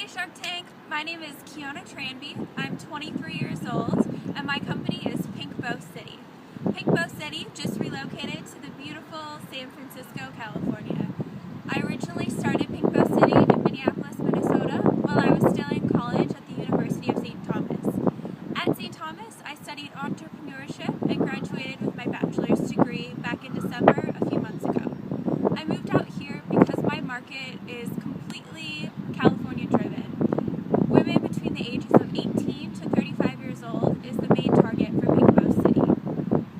Hey Shark Tank, my name is Kiana Tranby. I'm 23 years old and my company is Pink Bow City. Pink Bow City just relocated to the beautiful San Francisco, California. I originally started Pink Bow City in Minneapolis, Minnesota while I was still in college at the University of St. Thomas. At St. Thomas, I studied entrepreneurship and graduated with my bachelor's degree back in December a few months ago. I moved out here because my market is completely California driven. Women between the ages of 18 to 35 years old is the main target for Pink Bow City.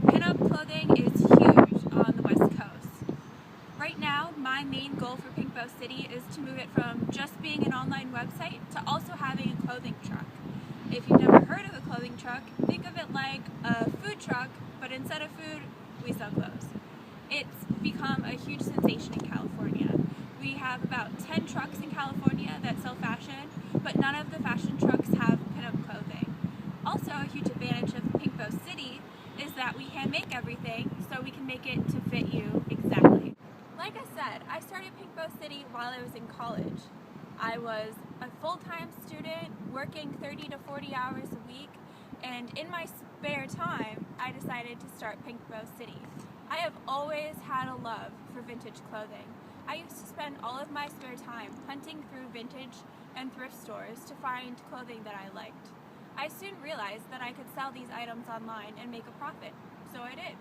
Pinup clothing is huge on the West Coast. Right now, my main goal for Pink Bow City is to move it from just being an online website to also having a clothing truck. If you've never heard of a clothing truck, think of it like a food truck, but instead of food, we sell clothes. It's become a huge sensation in California. We have about 10 trucks in California that sell fashion, but none of the fashion trucks have pinup clothing. Also, a huge advantage of Pink Bow City is that we hand make everything, so we can make it to fit you exactly. Like I said, I started Pink Bow City while I was in college. I was a full-time student working 30 to 40 hours a week, and in my spare time, I decided to start Pink Bow City. I have always had a love for vintage clothing. I used to spend all of my spare time hunting through vintage and thrift stores to find clothing that I liked. I soon realized that I could sell these items online and make a profit, so I did.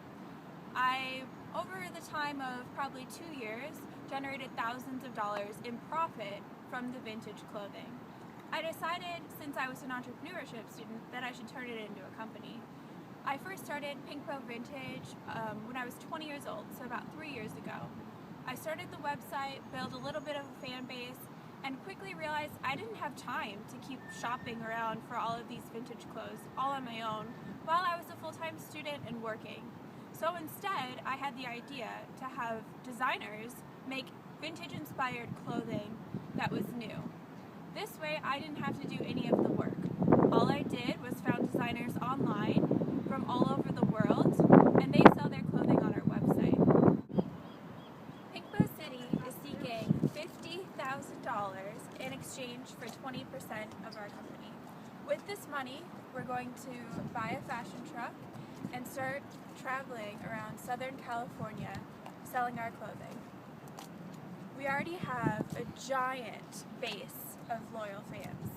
I, over the time of probably 2 years, generated thousands of dollars in profit from the vintage clothing. I decided, since I was an entrepreneurship student, that I should turn it into a company. I first started Pink Bow Vintage when I was 20 years old, so about 3 years ago. I started the website, built a little bit of a fan base, and quickly realized I didn't have time to keep shopping around for all of these vintage clothes all on my own while I was a full-time student and working. So instead, I had the idea to have designers make vintage-inspired clothing that was new. This way, I didn't have to do any of the work. All I did was found designers online from all over the world, and they sell their clothing on our website. Pink Bow City is seeking $50,000 in exchange for 20% of our company. With this money, we're going to buy a fashion truck and start traveling around Southern California selling our clothing. We already have a giant base of loyal fans.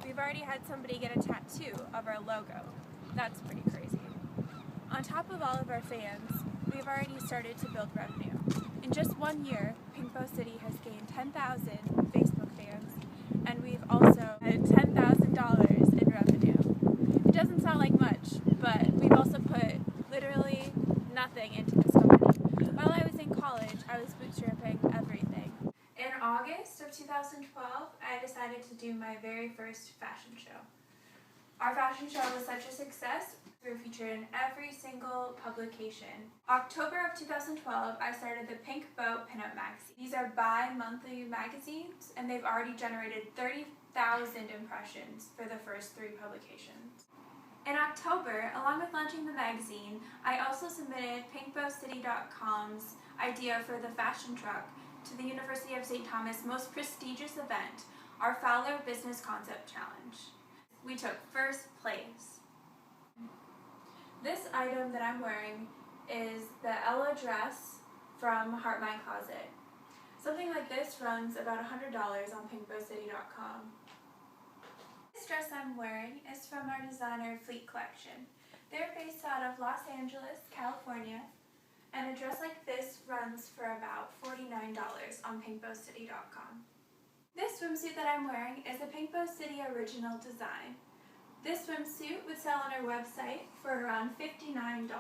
We've already had somebody get a tattoo of our logo. That's pretty crazy. On top of all of our fans, we've already started to build revenue. In just 1 year, Pink Bow City has gained 10,000 Facebook fans, and we've also had $10,000 in revenue. It doesn't sound like much, but we've also put literally nothing into this company. While I was in college, I was bootstrapping everything. In August of 2012, I decided to do my very first fashion show. Our fashion show was such a success, we were featured in every single publication. October of 2012, I started the Pink Bow Pinup magazine. These are bi-monthly magazines, and they've already generated 30,000 impressions for the first 3 publications. In October, along with launching the magazine, I also submitted pinkbowcity.com's idea for the fashion truck to the University of St. Thomas' most prestigious event, our Fowler Business Concept Challenge. We took first place. This item that I'm wearing is the Ella dress from Heart My Closet. Something like this runs about $100 on pinkbowcity.com. This dress I'm wearing is from our designer Fleet Collection. They're based out of Los Angeles, California, and a dress like this runs for about $49 on pinkbowcity.com. This swimsuit that I'm wearing is a Pink Bow City original design. This swimsuit would sell on our website for around $59.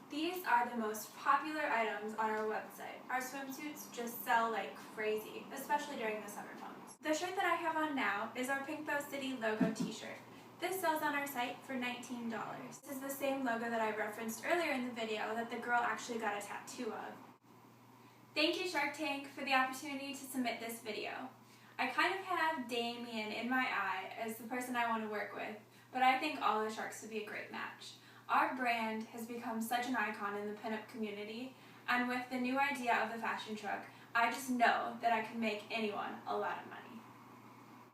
These are the most popular items on our website. Our swimsuits just sell like crazy, especially during the summer months. The shirt that I have on now is our Pink Bow City logo t-shirt. This sells on our site for $19. This is the same logo that I referenced earlier in the video that the girl actually got a tattoo of. Thank you, Shark Tank, for the opportunity to submit this video. I kind of have Damien in my eye as the person I want to work with, but I think all the sharks would be a great match. Our brand has become such an icon in the pinup community, and with the new idea of the fashion truck, I just know that I can make anyone a lot of money.